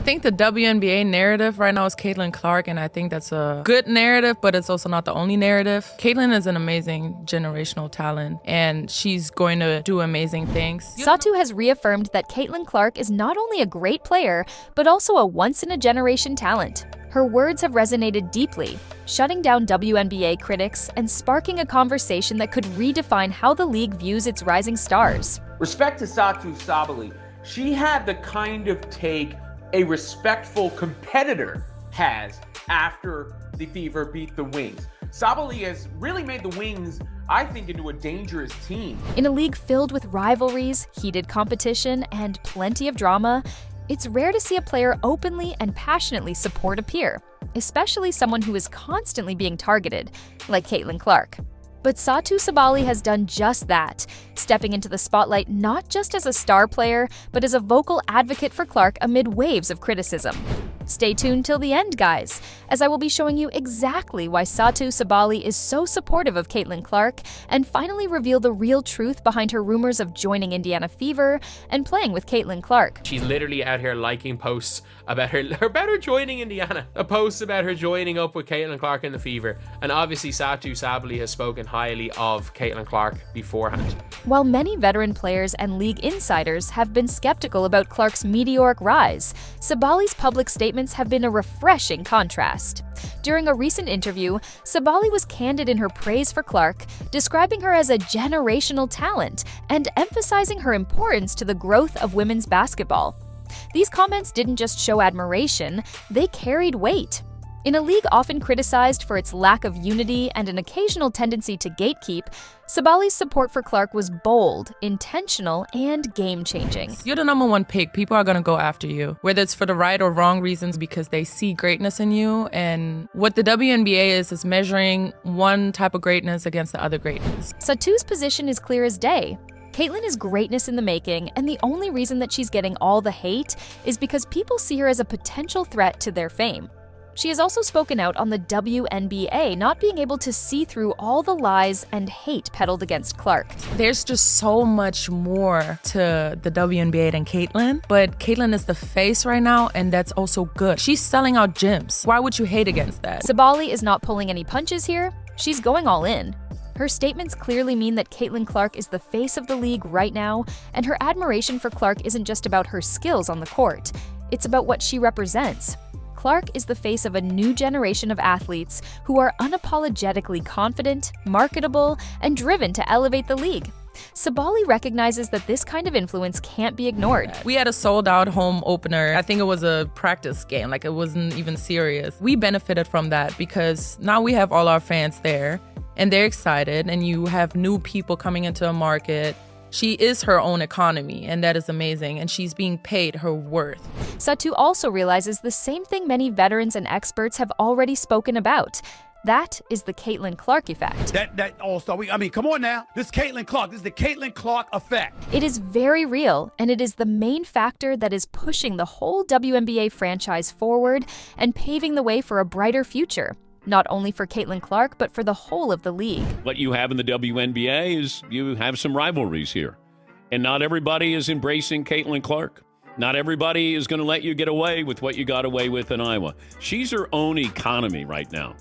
think the WNBA narrative right now is Caitlin Clark, and I think that's a good narrative, but it's also not the only narrative. Caitlin is an amazing generational talent, and she's going to do amazing things. Satou has reaffirmed that Caitlin Clark is not only a great player, but also a once-in-a-generation talent. Her words have resonated deeply, shutting down WNBA critics and sparking a conversation that could redefine how the league views its rising stars. Respect to Satou Sabally. She had the kind of take a respectful competitor has after the Fever beat the Wings. Sabally has really made the Wings, I think, into a dangerous team. In a league filled with rivalries, heated competition, and plenty of drama, it's rare to see a player openly and passionately support a peer, especially someone who is constantly being targeted, like Caitlin Clark. But Satou Sabally has done just that, stepping into the spotlight not just as a star player, but as a vocal advocate for Clark amid waves of criticism. Stay tuned till the end, guys, as I will be showing you exactly why Satou Sabally is so supportive of Caitlin Clark and finally reveal the real truth behind her rumors of joining Indiana Fever and playing with Caitlin Clark. She's literally out here liking posts about her joining Indiana, a post about her joining up with Caitlin Clark in the Fever, and obviously Satou Sabally has spoken highly of Caitlin Clark beforehand. While many veteran players and league insiders have been skeptical about Clark's meteoric rise, Sabally's public statements have been a refreshing contrast. During a recent interview, Sabally was candid in her praise for Clark, describing her as a generational talent and emphasizing her importance to the growth of women's basketball. These comments didn't just show admiration, they carried weight. In a league often criticized for its lack of unity and an occasional tendency to gatekeep, Sabally's support for Clark was bold, intentional, and game-changing. You're the number one pick. People are going to go after you, whether it's for the right or wrong reasons because they see greatness in you. And what the WNBA is measuring one type of greatness against the other greatness. Satou's position is clear as day. Caitlin is greatness in the making, and the only reason that she's getting all the hate is because people see her as a potential threat to their fame. She has also spoken out on the WNBA not being able to see through all the lies and hate peddled against Clark. There's just so much more to the WNBA than Caitlin, but Caitlin is the face right now, and that's also good. She's selling out gyms. Why would you hate against that? Sabally is not pulling any punches here. She's going all in. Her statements clearly mean that Caitlin Clark is the face of the league right now, and her admiration for Clark isn't just about her skills on the court. It's about what she represents. Clark is the face of a new generation of athletes who are unapologetically confident, marketable, and driven to elevate the league. Sabally recognizes that this kind of influence can't be ignored. We had a sold-out home opener. I think it was a practice game, like it wasn't even serious. We benefited from that because now we have all our fans there, and they're excited, and you have new people coming into a market. She is her own economy, and that is amazing, and she's being paid her worth. Satou also realizes the same thing many veterans and experts have already spoken about. That is the Caitlin Clark effect. That all-star week. I mean, come on now. This is Caitlin Clark. This is the Caitlin Clark effect. It is very real, and it is the main factor that is pushing the whole WNBA franchise forward and paving the way for a brighter future. Not only for Caitlin Clark, but for the whole of the league. What you have in the WNBA is you have some rivalries here. And not everybody is embracing Caitlin Clark. Not everybody is going to let you get away with what you got away with in Iowa. She's her own economy right now.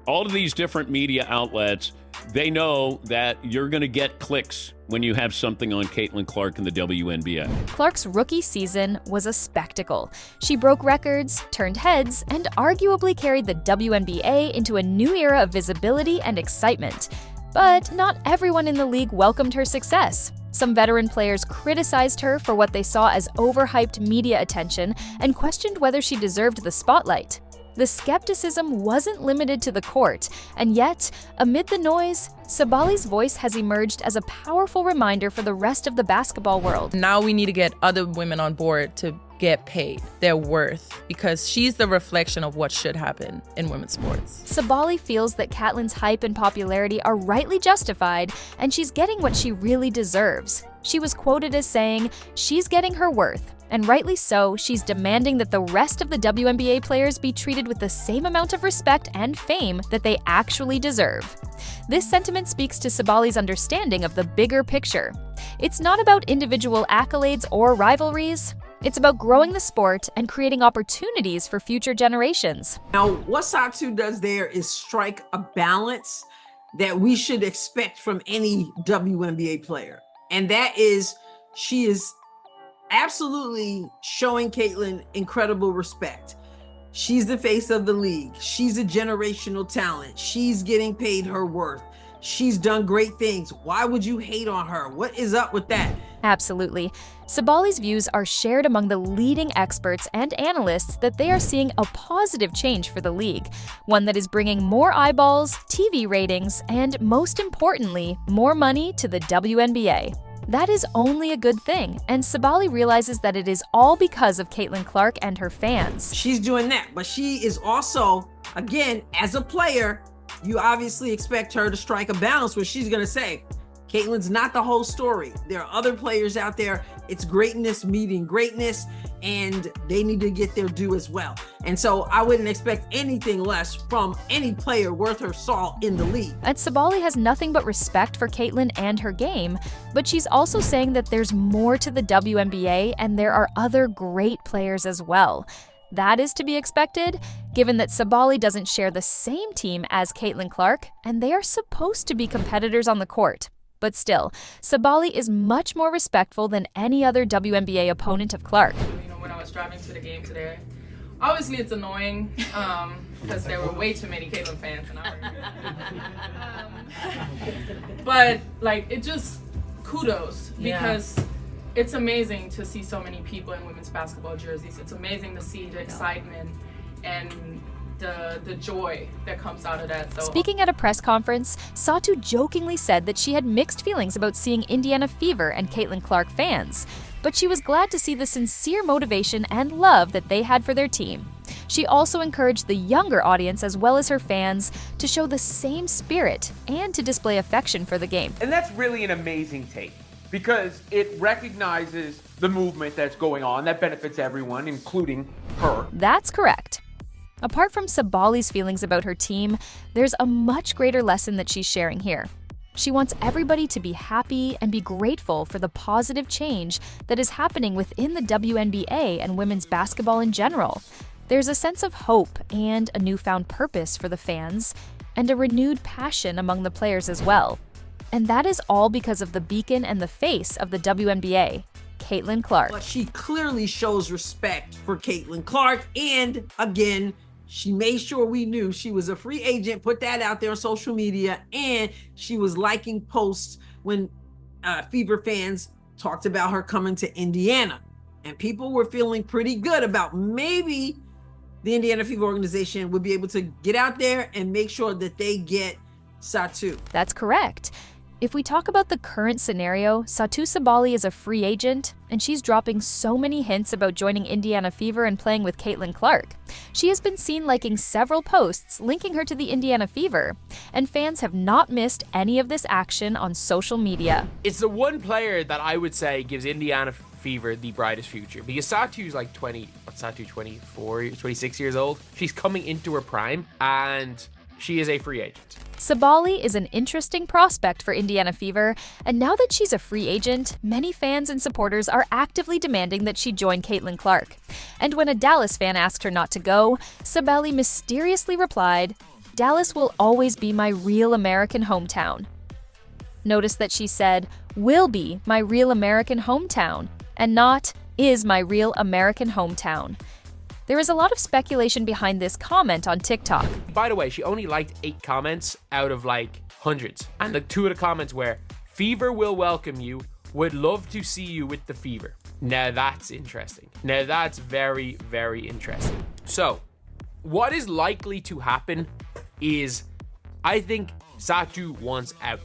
All of these different media outlets, they know that you're going to get clicks when you have something on Caitlin Clark in the WNBA. Clark's rookie season was a spectacle. She broke records, turned heads, and arguably carried the WNBA into a new era of visibility and excitement. But not everyone in the league welcomed her success. Some veteran players criticized her for what they saw as overhyped media attention and questioned whether she deserved the spotlight. The skepticism wasn't limited to the court, and yet, amid the noise, Sabally's voice has emerged as a powerful reminder for the rest of the basketball world. Now we need to get other women on board to get paid their worth, because she's the reflection of what should happen in women's sports. Sabally feels that Caitlin's hype and popularity are rightly justified, and she's getting what she really deserves. She was quoted as saying, "She's getting her worth." And rightly so, she's demanding that the rest of the WNBA players be treated with the same amount of respect and fame that they actually deserve. This sentiment speaks to Sabally's understanding of the bigger picture. It's not about individual accolades or rivalries. It's about growing the sport and creating opportunities for future generations. Now, what Satou does there is strike a balance that we should expect from any WNBA player. And that is, she is absolutely showing Caitlin incredible respect. She's the face of the league. She's a generational talent. She's getting paid her worth. She's done great things. Why would you hate on her? What is up with that? Absolutely. Sabally's views are shared among the leading experts and analysts that they are seeing a positive change for the league, one that is bringing more eyeballs, TV ratings, and most importantly, more money to the WNBA. That is only a good thing, and Sabally realizes that it is all because of Caitlin Clark and her fans. She's doing that, but she is also, again, as a player, you obviously expect her to strike a balance where she's going to say, Caitlin's not the whole story. There are other players out there. It's greatness meeting greatness, and they need to get their due as well. And so I wouldn't expect anything less from any player worth her salt in the league. And Sabally has nothing but respect for Caitlin and her game, but she's also saying that there's more to the WNBA and there are other great players as well. That is to be expected, given that Sabally doesn't share the same team as Caitlin Clark, and they are supposed to be competitors on the court. But still, Sabally is much more respectful than any other WNBA opponent of Clark. You know, when I was driving to the game today, obviously it's annoying because there were way too many Caitlin fans and but like, it just kudos because it's amazing to see so many people in women's basketball jerseys. It's amazing to see the excitement and the joy that comes out of that. So, speaking at a press conference, Satou jokingly said that she had mixed feelings about seeing Indiana Fever and Caitlin Clark fans, but she was glad to see the sincere motivation and love that they had for their team. She also encouraged the younger audience as well as her fans to show the same spirit and to display affection for the game. And that's really an amazing take because it recognizes the movement that's going on that benefits everyone, including her. That's correct. Apart from Sabally's feelings about her team, there's a much greater lesson that she's sharing here. She wants everybody to be happy and be grateful for the positive change that is happening within the WNBA and women's basketball in general. There's a sense of hope and a newfound purpose for the fans, and a renewed passion among the players as well. And that is all because of the beacon and the face of the WNBA, Caitlin Clark. But she clearly shows respect for Caitlin Clark, and again, she made sure we knew she was a free agent, put that out there on social media, and she was liking posts when Fever fans talked about her coming to Indiana. And people were feeling pretty good about maybe the Indiana Fever organization would be able to get out there and make sure that they get Satou. That's correct. If we talk about the current scenario, Satou Sabally is a free agent, and she's dropping so many hints about joining Indiana Fever and playing with Caitlin Clark. She has been seen liking several posts linking her to the Indiana Fever, and fans have not missed any of this action on social media. It's the one player that I would say gives Indiana Fever the brightest future because Satou's like 26 years old. She's coming into her prime and she is a free agent. Sabally is an interesting prospect for Indiana Fever, and now that she's a free agent, many fans and supporters are actively demanding that she join Caitlin Clark. And when a Dallas fan asked her not to go, Sabally mysteriously replied, "Dallas will always be my real American hometown." Notice that she said, "will be my real American hometown," and not "is my real American hometown." There is a lot of speculation behind this comment on TikTok. By the way, she only liked 8 comments out of like hundreds. And the 2 of the comments were, "Fever will welcome you, would love to see you with the Fever." Now that's interesting. Now that's very, very interesting. So, what is likely to happen is, I think Satou wants out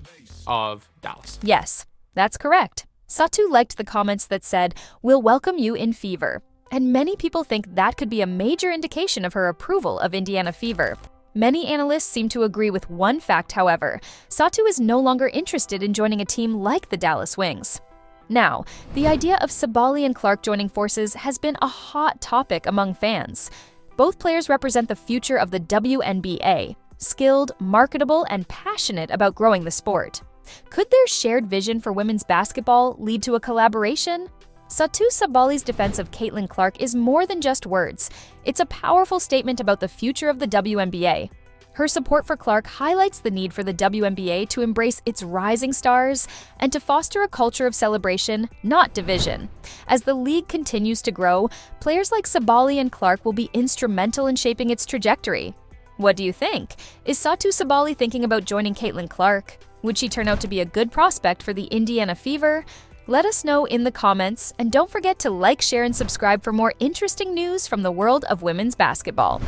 of Dallas. Yes, that's correct. Satou liked the comments that said, "We'll welcome you in Fever." And many people think that could be a major indication of her approval of Indiana Fever. Many analysts seem to agree with one fact, however. Satou is no longer interested in joining a team like the Dallas Wings. Now, the idea of Sabally and Clark joining forces has been a hot topic among fans. Both players represent the future of the WNBA, skilled, marketable, and passionate about growing the sport. Could their shared vision for women's basketball lead to a collaboration? Satou Sabally's defense of Caitlin Clark is more than just words. It's a powerful statement about the future of the WNBA. Her support for Clark highlights the need for the WNBA to embrace its rising stars and to foster a culture of celebration, not division. As the league continues to grow, players like Sabally and Clark will be instrumental in shaping its trajectory. What do you think? Is Satou Sabally thinking about joining Caitlin Clark? Would she turn out to be a good prospect for the Indiana Fever? Let us know in the comments, and don't forget to like, share, and subscribe for more interesting news from the world of women's basketball.